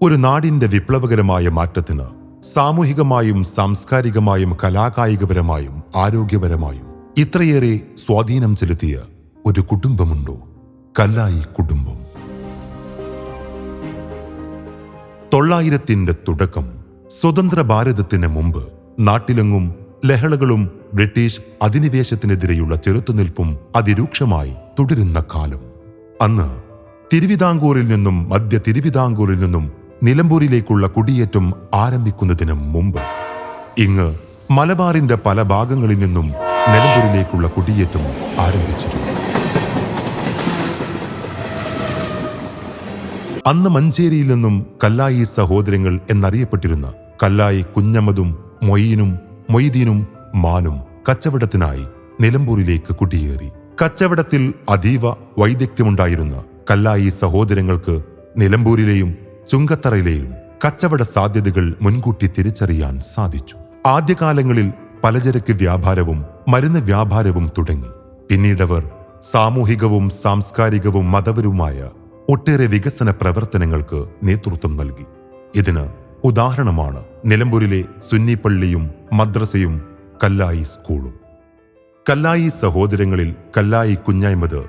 ഒരു നാടിന്റെ വിപ്ലവകരമായ മാറ്റത്തിന് സാമൂഹികമായും സാംസ്കാരികമായും കലാകായികപരമായും ആരോഗ്യപരമായും ഇത്രയേറെ സ്വാധീനം ചെലുത്തിയ ഒരു കുടുംബമുണ്ടോ? കല്ലായി കുടുംബം. 900-ന്റെ തുടക്കം. സ്വതന്ത്ര ഭാരതത്തിന് മുമ്പ് നാട്ടിലെങ്ങും ലഹളകളും ബ്രിട്ടീഷ് അധിനിവേശത്തിനെതിരെയുള്ള ചെറുത്തുനിൽപ്പും അതിരൂക്ഷമായി തുടരുന്ന കാലം. അന്ന് തിരുവിതാംകൂറിൽ നിന്നും മധ്യ തിരുവിതാംകൂറിൽ നിന്നും നിലമ്പൂരിലേക്കുള്ള കുടിയേറ്റം ആരംഭിക്കുന്നതിന് മുമ്പ് ഇങ്ങ് മലബാറിന്റെ പല ഭാഗങ്ങളിൽ നിന്നും നിലമ്പൂരിലേക്കുള്ള കുടിയേറ്റം ആരംഭിച്ചിരുന്നു. അന്ന് മഞ്ചേരിയിൽ നിന്നും കല്ലായി സഹോദരങ്ങൾ എന്നറിയപ്പെട്ടിരുന്ന കല്ലായി കുഞ്ഞമ്മദും മൊയ്യനും മൊയ്തീനും മാനും കച്ചവടത്തിനായി നിലമ്പൂരിലേക്ക് കുടിയേറി. കച്ചവടത്തിൽ അതീവ വൈദഗ്ധ്യമുണ്ടായിരുന്ന കല്ലായി സഹോദരങ്ങൾക്ക് നിലമ്പൂരിലെയും ചുങ്കത്തറയിലെയും കച്ചവട സാധ്യതകൾ മുൻകൂട്ടി തിരിച്ചറിയാൻ സാധിച്ചു. ആദ്യകാലങ്ങളിൽ പലചരക്ക് വ്യാപാരവും മരുന്ന് വ്യാപാരവും തുടങ്ങി. പിന്നീടവർ സാമൂഹികവും സാംസ്കാരികവും മതപരവുമായ ഒട്ടേറെ വികസന പ്രവർത്തനങ്ങൾക്ക് നേതൃത്വം നൽകി. ഇതിന് ഉദാഹരണമാണ് നിലമ്പൂരിലെ സുന്നി പള്ളിയും മദ്രസയും കല്ലായി സ്കൂളും. കല്ലായി സഹോദരങ്ങളിൽ കല്ലായി കുഞ്ഞായ്മത്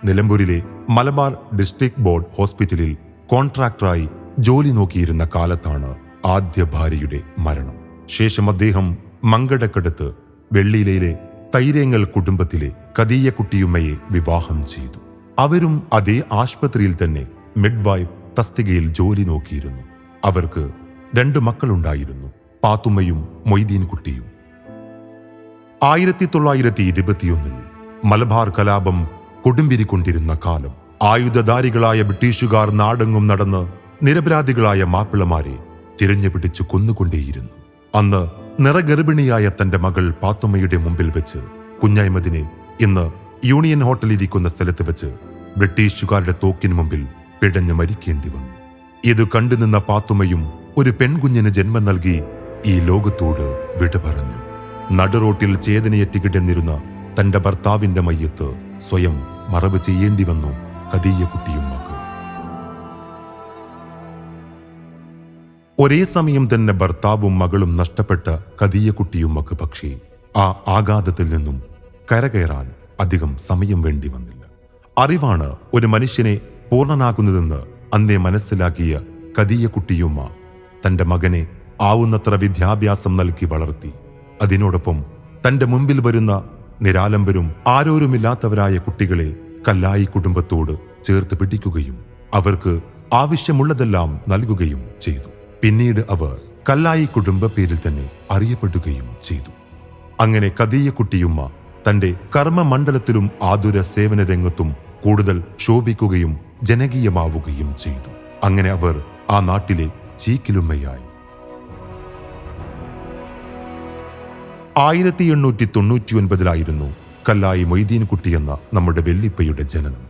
നിലമ്പൂരിലെ മലബാർ ഡിസ്ട്രിക്ട് ബോർഡ് ഹോസ്പിറ്റലിൽ കോൺട്രാക്ടറായി ജോലി നോക്കിയിരുന്ന കാലത്താണ് ആദ്യ ഭാര്യയുടെ മരണം. ശേഷം അദ്ദേഹം മങ്കടക്കടുത്ത് വെള്ളിയിലെ തൈരേങ്ങൽ കുടുംബത്തിലെ കദീയക്കുട്ടിയുമ്മയെ വിവാഹം ചെയ്തു. അവരും അതേ ആശുപത്രിയിൽ തന്നെ മിഡ്വൈഫ് തസ്തികയിൽ ജോലി നോക്കിയിരുന്നു. അവർക്ക് 2 മക്കളുണ്ടായിരുന്നു, പാത്തുമ്മയും മൊയ്തീൻ കുട്ടിയും. 1921 മലബാർ കലാപം കൊടുമ്പിരിക്കൊണ്ടിരുന്ന കാലം. ആയുധധാരികളായ ബ്രിട്ടീഷുകാർ നാടെങ്ങും നടന്ന് നിരപരാധികളായ മാപ്പിളമാരെ തിരഞ്ഞുപിടിച്ചു കൊന്നുകൊണ്ടേയിരുന്നു. അന്ന് നിറഗർഭിണിയായ തന്റെ മകൾ പാത്തുമ്മയുടെ മുമ്പിൽ വെച്ച് കുഞ്ഞായ്മദിനെ ഇന്ന് യൂണിയൻ ഹോട്ടലിരിക്കുന്ന സ്ഥലത്ത് വെച്ച് ബ്രിട്ടീഷുകാരുടെ തോക്കിന് മുമ്പിൽ പിടഞ്ഞു മരിക്കേണ്ടി വന്നു. ഇത് കണ്ടുനിന്ന പാത്തുമ്മയും ഒരു പെൺകുഞ്ഞിന് ജന്മം നൽകി ഈ ലോകത്തോട് വിട പറഞ്ഞു. നടുറോട്ടിൽ ചേതനയറ്റ് കിടന്നിരുന്ന തന്റെ ഭർത്താവിന്റെ മയ്യത്ത് സ്വയം മറവ് ചെയ്യേണ്ടി വന്നു കദീയക്കുട്ടിയുമ്മക്ക്. ഒരേ സമയം തന്നെ ഭർത്താവും മകളും നഷ്ടപ്പെട്ട കദീയക്കുട്ടിയുമ്മക്ക് പക്ഷേ ആ ആഘാതത്തിൽ നിന്നും കരകയറാൻ അധികം സമയം വേണ്ടി വന്നില്ല. അറിവാണ് ഒരു മനുഷ്യനെ പൂർണ്ണനാക്കുന്നതെന്ന് അന്നേ മനസ്സിലാക്കിയ കദീയക്കുട്ടിയുമ്മ തന്റെ മകനെ ആവുന്നത്ര വിദ്യാഭ്യാസം നൽകി വളർത്തി. അതിനോടൊപ്പം തന്റെ മുമ്പിൽ വരുന്ന നിരാലംബരും ആരോരുമില്ലാത്തവരായ കുട്ടികളെ കല്ലായി കുടുംബത്തോട് ചേർത്ത് പിടിക്കുകയും അവർക്ക് ആവശ്യമുള്ളതെല്ലാം നൽകുകയും ചെയ്തു. പിന്നീട് അവർ കല്ലായി കുടുംബ പേരിൽ തന്നെ അറിയപ്പെടുകയും ചെയ്തു. അങ്ങനെ കദീയക്കുട്ടിയുമ്മ തന്റെ കർമ്മമണ്ഡലത്തിലും ആതുര സേവന രംഗത്തും കൂടുതൽ ശോഭിക്കുകയും ജനകീയമാവുകയും ചെയ്തു. അങ്ങനെ അവർ ആ നാട്ടിലെ ചീക്കിലുമ്മയായി. 1899 കല്ലായി മൊയ്തീൻ കുട്ടിയെന്ന നമ്മുടെ വെല്ലിപ്പയുടെ ജനനം.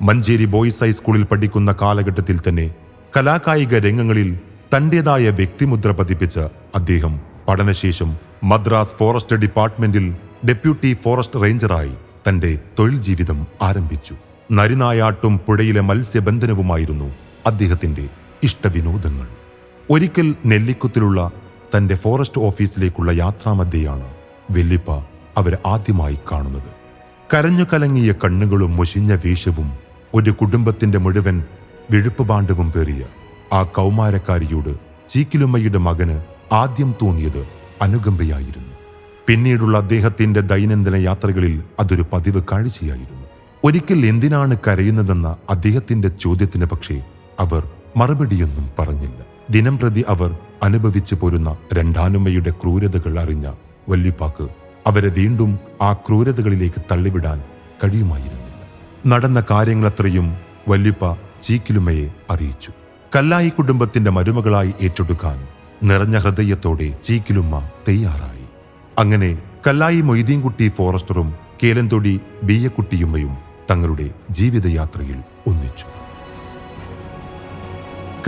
മഞ്ചേരി ബോയ്സ് ഹൈസ്കൂളിൽ പഠിക്കുന്ന കാലഘട്ടത്തിൽ തന്നെ കലാകായിക രംഗങ്ങളിൽ തന്റേതായ വ്യക്തിമുദ്ര പതിപ്പിച്ച അദ്ദേഹം പഠനശേഷം മദ്രാസ് ഫോറസ്റ്റ് ഡിപ്പാർട്ട്മെന്റിൽ ഡെപ്യൂട്ടി ഫോറസ്റ്റ് റേഞ്ചറായി തന്റെ തൊഴിൽ ജീവിതം ആരംഭിച്ചു. നരിനായാട്ടും പുഴയിലെ മത്സ്യബന്ധനവുമായിരുന്നു അദ്ദേഹത്തിന്റെ ഇഷ്ടവിനോദങ്ങൾ. ഒരിക്കൽ നെല്ലിക്കുത്തിലുള്ള തന്റെ ഫോറസ്റ്റ് ഓഫീസിലേക്കുള്ള യാത്രാമധ്യയാണ് വെല്ലിപ്പ അവരെ ആദ്യമായി കാണുന്നത്. കരഞ്ഞു കലങ്ങിയ കണ്ണുകളും മുഷിഞ്ഞ വേഷവും ഒരു കുടുംബത്തിന്റെ മുഴുവൻ വിഴുപ്പുപാണ്ഡവും പേറിയ ആ കൗമാരക്കാരിയോട് ചീക്കിലുമ്മയുടെ മകന് ആദ്യം തോന്നിയത് അനുകമ്പയായിരുന്നു. പിന്നീടുള്ള അദ്ദേഹത്തിന്റെ ദൈനംദിന യാത്രകളിൽ അതൊരു പതിവ് കാഴ്ചയായിരുന്നു. ഒരിക്കൽ എന്തിനാണ് കരയുന്നതെന്ന അദ്ദേഹത്തിന്റെ ചോദ്യത്തിന് പക്ഷേ അവർ മറുപടിയൊന്നും പറഞ്ഞില്ല. ദിനംപ്രതി അവർ അനുഭവിച്ചു പോരുന്ന രണ്ടാനുമ്മയുടെ ക്രൂരതകൾ അറിഞ്ഞ വല്ലിപ്പാക്ക് അവരെ വീണ്ടും ആ ക്രൂരതകളിലേക്ക് തള്ളിവിടാൻ കഴിയുമായിരുന്നില്ല. നടന്ന കാര്യങ്ങളത്രയും വല്ലിപ്പ ചീക്കിലുമ്മയെ അറിയിച്ചു. കല്ലായി കുടുംബത്തിന്റെ മരുമകളായി ഏറ്റെടുക്കാൻ നിറഞ്ഞ ഹൃദയത്തോടെ ചീക്കിലുമ്മ തയ്യാറായി. അങ്ങനെ കല്ലായി മൊയ്തീൻകുട്ടി ഫോറസ്റ്ററും കേലന്തൊടി ബീയക്കുട്ടിയുമ്മയും തങ്ങളുടെ ജീവിതയാത്രയിൽ ഒന്നിച്ചു.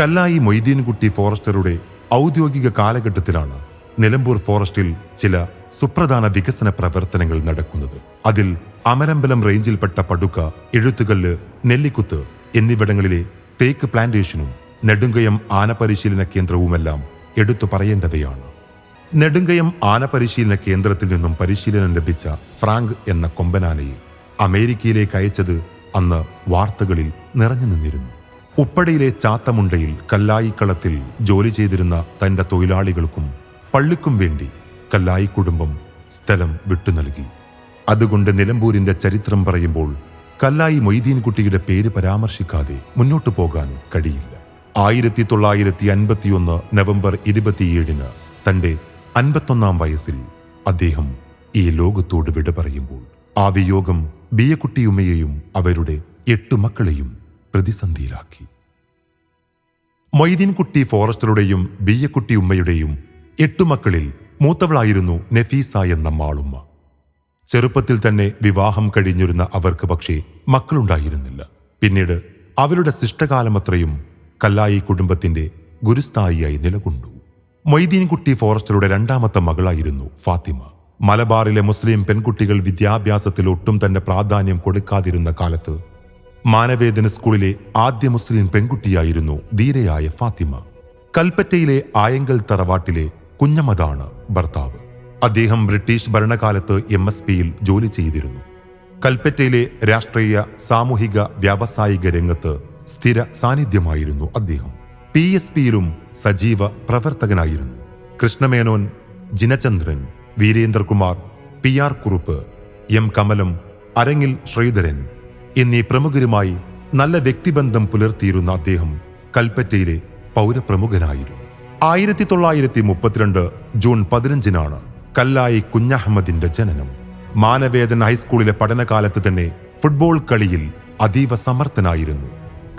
കല്ലായി മൊയ്തീൻകുട്ടി ഫോറസ്റ്ററുടെ ഔദ്യോഗിക കാലഘട്ടത്തിലാണ് നിലമ്പൂർ ഫോറസ്റ്റിൽ ചില സുപ്രധാന വികസന പ്രവർത്തനങ്ങൾ നടക്കുന്നത്. അതിൽ അമരമ്പലം റേഞ്ചിൽപ്പെട്ട പടുക്ക, എഴുത്തുകല്ല്, നെല്ലിക്കുത്ത് എന്നിവിടങ്ങളിലെ തേക്ക് പ്ലാന്റേഷനും നെടുങ്കയം ആനപരിശീലന കേന്ദ്രവുമെല്ലാം എടുത്തു പറയേണ്ടവയാണ്. നെടുങ്കയം ആനപരിശീലന കേന്ദ്രത്തിൽ നിന്നും പരിശീലനം ലഭിച്ച ഫ്രാങ്ക് എന്ന കൊമ്പനാനയെ അമേരിക്കയിലേക്ക് അയച്ചത് അന്ന് വാർത്തകളിൽ നിറഞ്ഞു നിന്നിരുന്നു. ഉപ്പടയിലെ ചാത്തമുണ്ടയിൽ കല്ലായിക്കളത്തിൽ ജോലി ചെയ്തിരുന്ന തന്റെ തൊഴിലാളികൾക്കും പള്ളിക്കും വേണ്ടി കല്ലായി കുടുംബം സ്ഥലം വിട്ടു നൽകി. അതുകൊണ്ട് നിലമ്പൂരിന്റെ ചരിത്രം പറയുമ്പോൾ കല്ലായി മൊയ്തീൻകുട്ടിയുടെ പേര് പരാമർശിക്കാതെ മുന്നോട്ടു പോകാൻ കഴിയില്ല. 1951 നവംബർ 27 തന്റെ 51-ാം വയസ്സിൽ അദ്ദേഹം ഈ ലോകത്തോട് വിട പറയുമ്പോൾ ആ വിയോഗം ബിയക്കുട്ടിയുമ്മയെയും അവരുടെ 8 മക്കളെയും പ്രതിസന്ധിയിലാക്കി. മൊയ്തീൻകുട്ടി ഫോറസ്റ്ററുടെയും ബിയക്കുട്ടിയുമ്മയുടെയും 8 മക്കളിൽ മൂത്തവളായിരുന്നു നഫീസ എന്ന മാളുമ്മ. ചെറുപ്പത്തിൽ തന്നെ വിവാഹം കഴിഞ്ഞിരുന്ന അവർക്ക് പക്ഷേ മക്കളുണ്ടായിരുന്നില്ല. പിന്നീട് അവരുടെ ശിഷ്ടകാലമത്രയും കല്ലായി കുടുംബത്തിന്റെ ഗുരുസ്ഥായിയായി നിലകൊണ്ടു. മൊയ്തീൻകുട്ടി ഫോറസ്റ്ററുടെ 2ാമത്തെ മകളായിരുന്നു ഫാത്തിമ. മലബാറിലെ മുസ്ലിം പെൺകുട്ടികൾ വിദ്യാഭ്യാസത്തിൽ ഒട്ടും തന്നെ പ്രാധാന്യം കൊടുക്കാതിരുന്ന കാലത്ത് മാനവേദന സ്കൂളിലെ ആദ്യ മുസ്ലിം പെൺകുട്ടിയായിരുന്നു ധീരയായ ഫാത്തിമ. കൽപ്പറ്റയിലെ ആയങ്കൽ തറവാട്ടിലെ കുഞ്ഞമ്മതാണ് ഭർത്താവ്. അദ്ദേഹം ബ്രിട്ടീഷ് ഭരണകാലത്ത് MSPയിൽ ജോലി ചെയ്തിരുന്നു. കൽപ്പറ്റയിലെ രാഷ്ട്രീയ, സാമൂഹിക, വ്യാവസായിക രംഗത്ത് സ്ഥിര സാന്നിധ്യമായിരുന്നു അദ്ദേഹം. PSPയിലും സജീവ പ്രവർത്തകനായിരുന്നു. കൃഷ്ണമേനോൻ, ജിനചന്ദ്രൻ, വീരേന്ദ്രകുമാർ, PR കുറുപ്പ്, M കമലം, അരങ്ങിൽ ശ്രീധരൻ എന്നീ പ്രമുഖരുമായി നല്ല വ്യക്തിബന്ധം പുലർത്തിയിരുന്ന അദ്ദേഹം കൽപ്പറ്റയിലെ പൗരപ്രമുഖനായിരുന്നു. 1932 ജൂൺ 15 കല്ലായി കുഞ്ഞഹമ്മദിന്റെ ജനനം. മാനവേദൻ ഹൈസ്കൂളിലെ പഠനകാലത്ത് തന്നെ ഫുട്ബോൾ കളിയിൽ അതീവ സമർത്ഥനായിരുന്നു.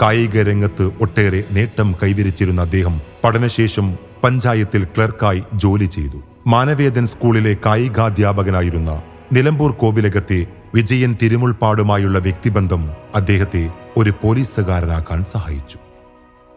കായിക രംഗത്ത് ഒട്ടേറെ നേട്ടം കൈവരിച്ചിരുന്ന അദ്ദേഹം പഠനശേഷം പഞ്ചായത്തിൽ ക്ലർക്കായി ജോലി ചെയ്തു. മാനവേദൻ സ്കൂളിലെ കായികാധ്യാപകനായിരുന്ന നിലമ്പൂർ കോവിലകത്തെ വിജയൻ തിരുമുൾപ്പാടുമായുള്ള വ്യക്തിബന്ധം അദ്ദേഹത്തെ ഒരു പോലീസുകാരനാക്കാൻ സഹായിച്ചു.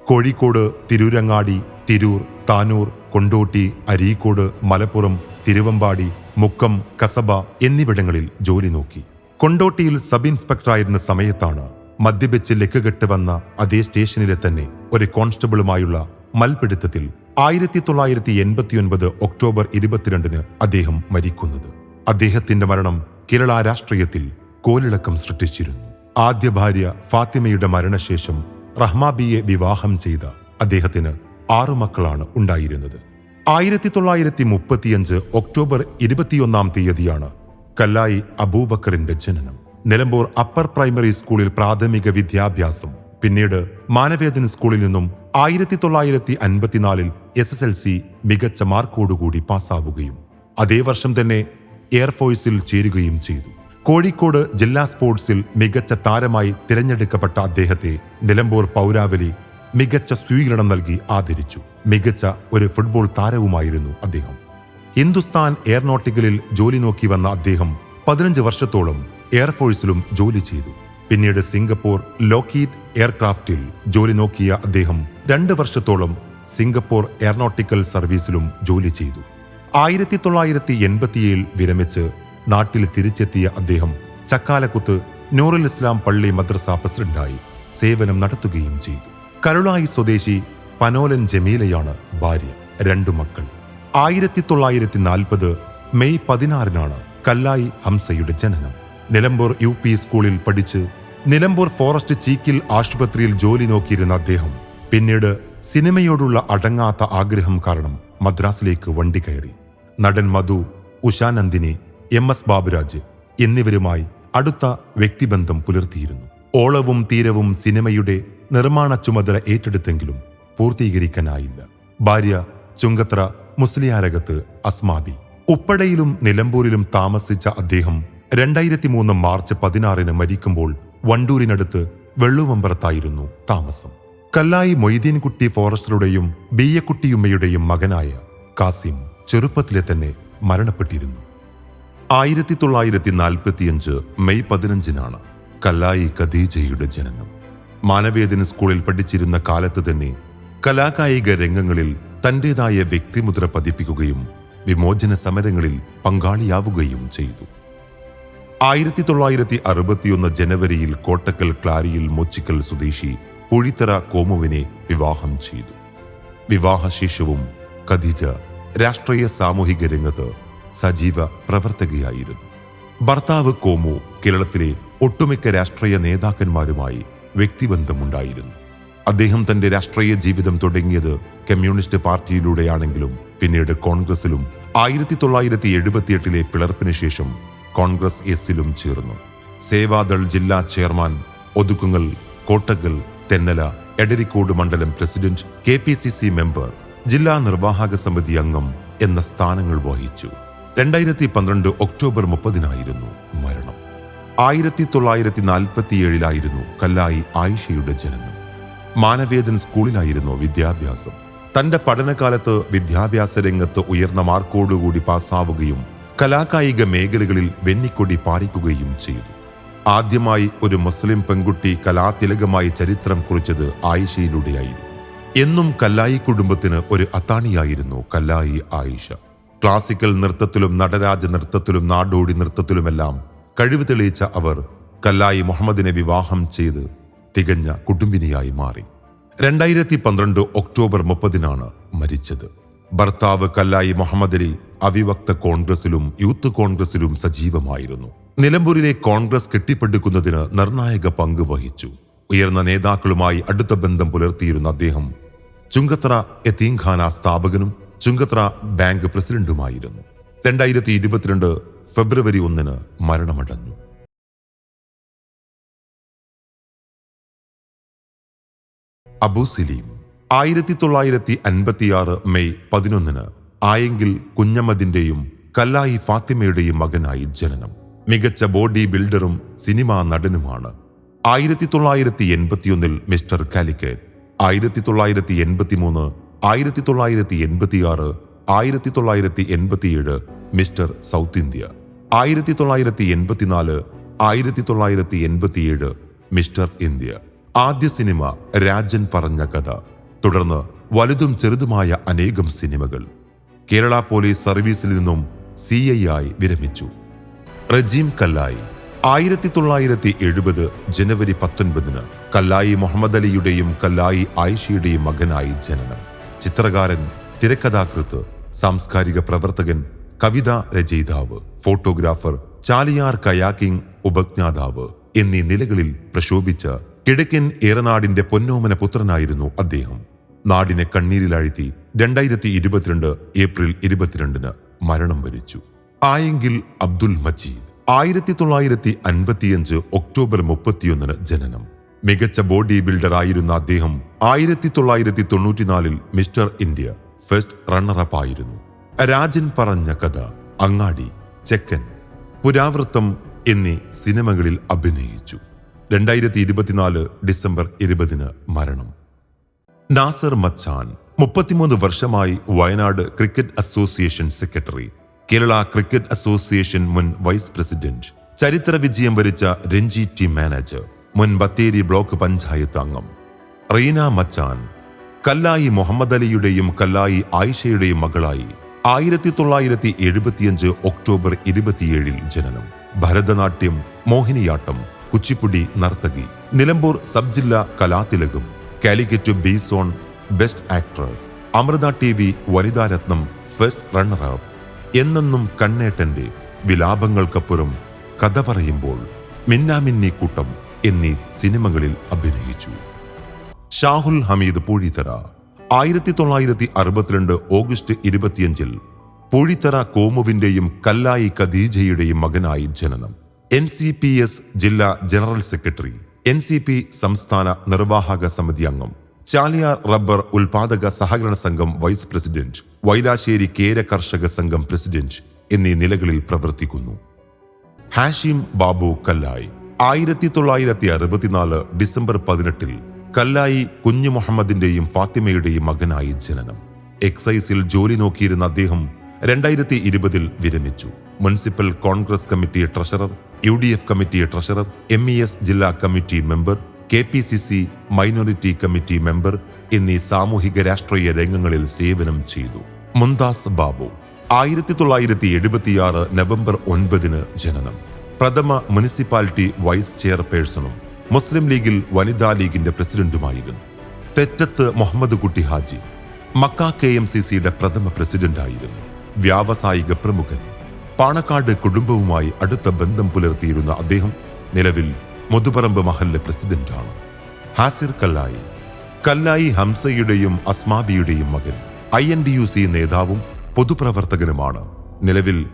കോഴിക്കോട്, തിരൂരങ്ങാടി, തിരൂർ, താനൂർ, കൊണ്ടോട്ടി, അരീക്കോട്, മലപ്പുറം, തിരുവമ്പാടി, മുക്കം, കസബ എന്നിവിടങ്ങളിൽ ജോലി നോക്കി. കൊണ്ടോട്ടിയിൽ സബ് ഇൻസ്പെക്ടറായിരുന്ന സമയത്താണ് മദ്യപിച്ച് ലക്കുകെട്ട് വന്ന അതേ സ്റ്റേഷനിലെ തന്നെ ഒരു കോൺസ്റ്റബിളുമായുള്ള മൽപിടുത്തത്തിൽ 1989 ഒക്ടോബർ 22 അദ്ദേഹം മരിക്കുന്നത്. അദ്ദേഹത്തിന്റെ മരണം കേരള രാഷ്ട്രീയത്തിൽ കോലിളക്കം സൃഷ്ടിച്ചിരുന്നു. ആദ്യ ഭാര്യ ഫാത്തിമയുടെ മരണശേഷം റഹ്മാബിയെ വിവാഹം ചെയ്ത അദ്ദേഹത്തിന് 6 മക്കളാണ് ഉണ്ടായിരുന്നത്. 1935 ഒക്ടോബർ 21 കല്ലായി അബൂബക്കറിന്റെ ജനനം. നിലമ്പൂർ അപ്പർ പ്രൈമറി സ്കൂളിൽ പ്രാഥമിക വിദ്യാഭ്യാസം, പിന്നീട് മാനവേദൻ സ്കൂളിൽ നിന്നും 1954 SSLC മികച്ച മാർക്കോടുകൂടി പാസ്സാവുകയും അതേ വർഷം തന്നെ എയർഫോഴ്സിൽ ചേരുകയും ചെയ്തു. കോഴിക്കോട് ജില്ലാ സ്പോർട്സിൽ മികച്ച താരമായി തിരഞ്ഞെടുക്കപ്പെട്ട അദ്ദേഹത്തെ നിലമ്പൂർ പൗരാവലി മികച്ച സ്വീകരണം നൽകി ആദരിച്ചു. മികച്ച ഒരു ഫുട്ബോൾ താരവുമായിരുന്നു അദ്ദേഹം. ഹിന്ദുസ്ഥാൻ എയർനോട്ടിക്കലിൽ ജോലി നോക്കി വന്ന അദ്ദേഹം 15 വർഷത്തോളം എയർഫോഴ്സിലും ജോലി ചെയ്തു. പിന്നീട് സിംഗപ്പൂർ ലോക്കീഡ് എയർക്രാഫ്റ്റിൽ ജോലി നോക്കിയ അദ്ദേഹം 2 വർഷത്തോളം സിംഗപ്പൂർ എയർനോട്ടിക്കൽ സർവീസിലും ജോലി ചെയ്തു. 1987 വിരമിച്ച് നാട്ടിൽ തിരിച്ചെത്തിയ അദ്ദേഹം ചക്കാലക്കുത്ത് നൂറുൽ ഇസ്ലാം പള്ളി മദ്രസ പ്രസിഡന്റായി സേവനം നടത്തുകയും ചെയ്തു. കരുളായി സ്വദേശി പനോലൻ ജമീലയാണ് ഭാര്യ. 2 മക്കൾ. 1940 മെയ് 16 കല്ലായി ഹംസയുടെ ജനനം. നിലമ്പൂർ UP സ്കൂളിൽ പഠിച്ച് നിലമ്പൂർ ഫോറസ്റ്റ് ചീക്കിൽ ആശുപത്രിയിൽ ജോലി നോക്കിയിരുന്ന അദ്ദേഹം പിന്നീട് സിനിമയോടുള്ള അടങ്ങാത്ത ആഗ്രഹം കാരണം മദ്രാസിലേക്ക് വണ്ടി കയറി. നടൻ മധു, ഉഷാനന്ദിനി, MS ബാബുരാജ് എന്നിവരുമായി അടുത്ത വ്യക്തിബന്ധം പുലർത്തിയിരുന്നു. ഓളവും തീരവും സിനിമയുടെ നിർമ്മാണ ചുമതല ഏറ്റെടുത്തെങ്കിലും പൂർത്തീകരിക്കാനായില്ല. ഭാര്യ ചുങ്കത്ര മുസ്ലിയാരകത്ത് അസ്മാബി. ഉപ്പടയിലും നിലമ്പൂരിലും താമസിച്ച അദ്ദേഹം 2003 മാർച്ച് 16 മരിക്കുമ്പോൾ വണ്ടൂരിനടുത്ത് വെള്ളുവമ്പറത്തായിരുന്നു താമസം. കല്ലായി മൊയ്തീൻകുട്ടി ഫോറസ്റ്ററുടെയും ബിയക്കുട്ടിയുമ്മയുടെയും മകനായ കാസിം ചെറുപ്പത്തിലെ തന്നെ മരണപ്പെട്ടിരുന്നു. 1945 മെയ് 15 കല്ലായി ഖദീജയുടെ ജനനം. മാനവേദന സ്കൂളിൽ പഠിച്ചിരുന്ന കാലത്ത് തന്നെ കലാകായിക രംഗങ്ങളിൽ തന്റേതായ വ്യക്തിമുദ്ര പതിപ്പിക്കുകയും വിമോചന സമരങ്ങളിൽ പങ്കാളിയാവുകയും ചെയ്തു. 1961 ജനുവരിയിൽ കോട്ടക്കൽ ക്ലാരിയിൽ മൊച്ചിക്കൽ സ്വദേശി പൂഴിത്തറ കോമുവിനെ വിവാഹം ചെയ്തു. വിവാഹശേഷവും ഖദീജ രാഷ്ട്രീയ സാമൂഹിക രംഗത്ത് സജീവ പ്രവർത്തകയായിരുന്നു. ഭർത്താവ് കോമു കേരളത്തിലെ ഒട്ടുമിക്ക രാഷ്ട്രീയ നേതാക്കന്മാരുമായി വ്യക്തിബന്ധമുണ്ടായിരുന്നു. അദ്ദേഹം തന്റെ രാഷ്ട്രീയ ജീവിതം തുടങ്ങിയത് കമ്മ്യൂണിസ്റ്റ് പാർട്ടിയിലൂടെയാണെങ്കിലും പിന്നീട് കോൺഗ്രസിലും 1978 പിളർപ്പിന് ശേഷം കോൺഗ്രസ് എസിലും ചേർന്നു. സേവാദൾ ജില്ലാ ചെയർമാൻ, ഒതുക്കുങ്ങൽ, കോട്ടക്കൽ, തെന്നല, എടരിക്കോട് മണ്ഡലം പ്രസിഡന്റ്, KPCC മെമ്പർ, ജില്ലാ നിർവാഹക സമിതി അംഗം എന്ന സ്ഥാനങ്ങൾ വഹിച്ചു. 2012 ഒക്ടോബർ 30 മരണം. 1947 കല്ലായി ആയിഷയുടെ ജനനം. മാനവേദൻ സ്കൂളിലായിരുന്നു വിദ്യാഭ്യാസം. തന്റെ പഠനകാലത്ത് വിദ്യാഭ്യാസ രംഗത്ത് ഉയർന്ന മാർക്കോടുകൂടി പാസ്സാവുകയും കലാകായിക മേഖലകളിൽ വെന്നിക്കൊടി പാറിക്കുകയും ചെയ്തു. ആദ്യമായി ഒരു മുസ്ലിം പെൺകുട്ടി കലാതിലകമായി ചരിത്രം കുറിച്ചത് ആയിഷയിലൂടെയായിരുന്നു. എന്നും കല്ലായി കുടുംബത്തിന് ഒരു അത്താണിയായിരുന്നു കല്ലായി ആയിഷ. ക്ലാസിക്കൽ നൃത്തത്തിലും നടരാജ നൃത്തത്തിലും നാടോടി നൃത്തത്തിലുമെല്ലാം കഴിവ് തെളിയിച്ച അവർ കല്ലായി മുഹമ്മദിനെ വിവാഹം ചെയ്ത് തികഞ്ഞ കുടുംബിനിയായി മാറി. 2012 ഒക്ടോബർ 30 മരിച്ചത്. ഭർത്താവ് കല്ലായി മുഹമ്മദ് അലി അവിഭക്ത കോൺഗ്രസിലും യൂത്ത് കോൺഗ്രസിലും സജീവമായിരുന്നു. നിലമ്പൂരിലെ കോൺഗ്രസ് കെട്ടിപ്പടുക്കുന്നതിന് നിർണായക പങ്ക് വഹിച്ചു. ഉയർന്ന നേതാക്കളുമായി അടുത്ത ബന്ധം പുലർത്തിയിരുന്ന അദ്ദേഹം ചുങ്കത്ര യതീംഖാന സ്ഥാപകനും ചുങ്കത്ര ബാങ്ക് പ്രസിഡന്റുമായിരുന്നു. 2022 ഫെബ്രുവരി 1 മരണമടഞ്ഞു. അബു സലീം 1956 മെയ് 11 ആയെങ്കിൽ കുഞ്ഞമ്മദിന്റെയും കല്ലായി ഫാത്തിമയുടെയും മകനായി ജനനം. മികച്ച ബോഡി ബിൽഡറും സിനിമാ നടനുമാണ്. 1981 Mister Calicut, 1983, 1986, 1987 Mister South India, 1984, 1987 Mister India. ആദ്യ സിനിമ രാജൻ പറഞ്ഞ കഥ. തുടർന്ന് വലുതും ചെറുതുമായ അനേകം സിനിമകൾ. കേരള പോലീസ് സർവീസിൽ നിന്നും CI ആയി വിരമിച്ചു. റജീം കല്ലായി 1970 ജനുവരി 19 കല്ലായി മുഹമ്മദ് അലിയുടെയും കല്ലായി ആയിഷയുടെയും മകനായി ജനനം. ചിത്രകാരൻ, തിരക്കഥാകൃത്ത്, സാംസ്കാരിക പ്രവർത്തകൻ, കവിതാ രചയിതാവ്, ഫോട്ടോഗ്രാഫർ, ചാലിയാർ കയാക്കിംഗ് ഉപജ്ഞാതാവ് എന്നീ നിലകളിൽ പ്രശോഭിച്ച കിഴക്കൻ ഏറനാടിന്റെ പൊന്നോമന പുത്രനായിരുന്നു അദ്ദേഹം. നാടിനെ കണ്ണീരിലാഴ്ത്തി 2022 ഏപ്രിൽ 22 മരണം വരിച്ചു. ആയെങ്കിൽ അബ്ദുൽ മജീദ് 1955 ഒക്ടോബർ 31 ജനനം. മികച്ച ബോഡി ബിൽഡർ ആയിരുന്ന അദ്ദേഹം 1994 മിസ്റ്റർ ഇന്ത്യ ഫസ്റ്റ് റണ്ണറപ്പ് ആയിരുന്നു. രാജൻ പറഞ്ഞ കഥ, അങ്ങാടി, ചെക്കൻ, പുരാവൃത്തം എന്നീ സിനിമകളിൽ അഭിനയിച്ചു. 2024 ഡിസംബർ 20 മരണം. നാസർ മച്ചാൻ 33 വർഷമായി Wayanad cricket association secretary, Kerala cricket association മുൻ വൈസ് പ്രസിഡന്റ്, ചരിത്ര വിജയം വരിച്ച രഞ്ജി ടീം മാനേജർ, മുൻ ബത്തേരി ബ്ലോക്ക് പഞ്ചായത്ത് അംഗം. റീന മച്ചാൻ കല്ലായി മുഹമ്മദ് അലിയുടെയും കല്ലായി ആയിഷയുടെയും മകളായി 1975 ഒക്ടോബർ 27 ജനനം. ഭരതനാട്യം, മോഹിനിയാട്ടം, കുച്ചിപ്പുടി നർത്തകി, നിലമ്പൂർ സബ് ജില്ലാ കലാതിലകം, Calicut B zone best actress, Amrita TV വനിതാരത്നം ഫസ്റ്റ് റണ്ണറപ്പ്, എന്നെന്നും കണ്ണേട്ടന്റെ, വിലാപങ്ങൾക്കപ്പുറം, കഥ പറയുമ്പോൾ, മിന്നാമിന്നി കൂട്ടം എന്നീ സിനിമകളിൽ അഭിനയിച്ചു. ഷാഹുൽ ഹമീദ് പൂഴിത്തറ 1962 ഓഗസ്റ്റ് 25 പൂഴിത്തറ കോമുവിന്റെയും കല്ലായി ഖദീജയുടെയും മകനായി ജനനം. NCPS ജില്ലാ ജനറൽ സെക്രട്ടറി, NCP സംസ്ഥാന നിർവാഹക സമിതി അംഗം, ചാലിയാർ റബ്ബർ ഉൽപാദക സഹകരണ സംഘം വൈസ് പ്രസിഡന്റ്, വൈലാശ്ശേരി കേര കർഷക സംഘം പ്രസിഡന്റ് എന്നീ നിലകളിൽ പ്രവർത്തിക്കുന്നു. ഹാഷിം ബാബു കല്ലായി 1964 ഡിസംബർ 18 കല്ലായി കുഞ്ഞു മുഹമ്മദിന്റെയും ഫാത്തിമയുടെയും മകനായി ജനനം. എക്സൈസിൽ ജോലി നോക്കിയിരുന്ന അദ്ദേഹം 2020 വിരമിച്ചു. Municipal Congress committee treasurer, UDF committee treasurer, MES ജില്ലാ committee member, KPCC minority committee member എന്നീ സാമൂഹിക രാഷ്ട്രീയ രംഗങ്ങളിൽ സേവനം ചെയ്തു. മുന്താസ് ബാബു 1976 നവംബർ 9 ജനനം. പ്രഥമ മുനിസിപ്പാലിറ്റി വൈസ് ചെയർപേഴ്സണും മുസ്ലിം ലീഗിൽ വനിതാ ലീഗിന്റെ പ്രസിഡന്റുമായിരുന്നു. തെറ്റത്ത് മുഹമ്മദ് കുട്ടി ഹാജി മക്ക KMCCയുടെ പ്രഥമ പ്രസിഡന്റായിരുന്നു. വ്യാവസായിക പ്രമുഖൻ. പാണക്കാട് കുടുംബവുമായി അടുത്ത ബന്ധം പുലർത്തിയിരുന്ന അദ്ദേഹം നിലവിൽ മുതുപറമ്പ് മഹല്ല് പ്രസിഡന്റാണ്. ഹാസിർ കല്ലായി ഹംസയുടെയും അസ്മാബിയുടെയും മകൻ. INDUC നേതാവും പൊതുപ്രവർത്തകനുമാണ്. നിലവിൽ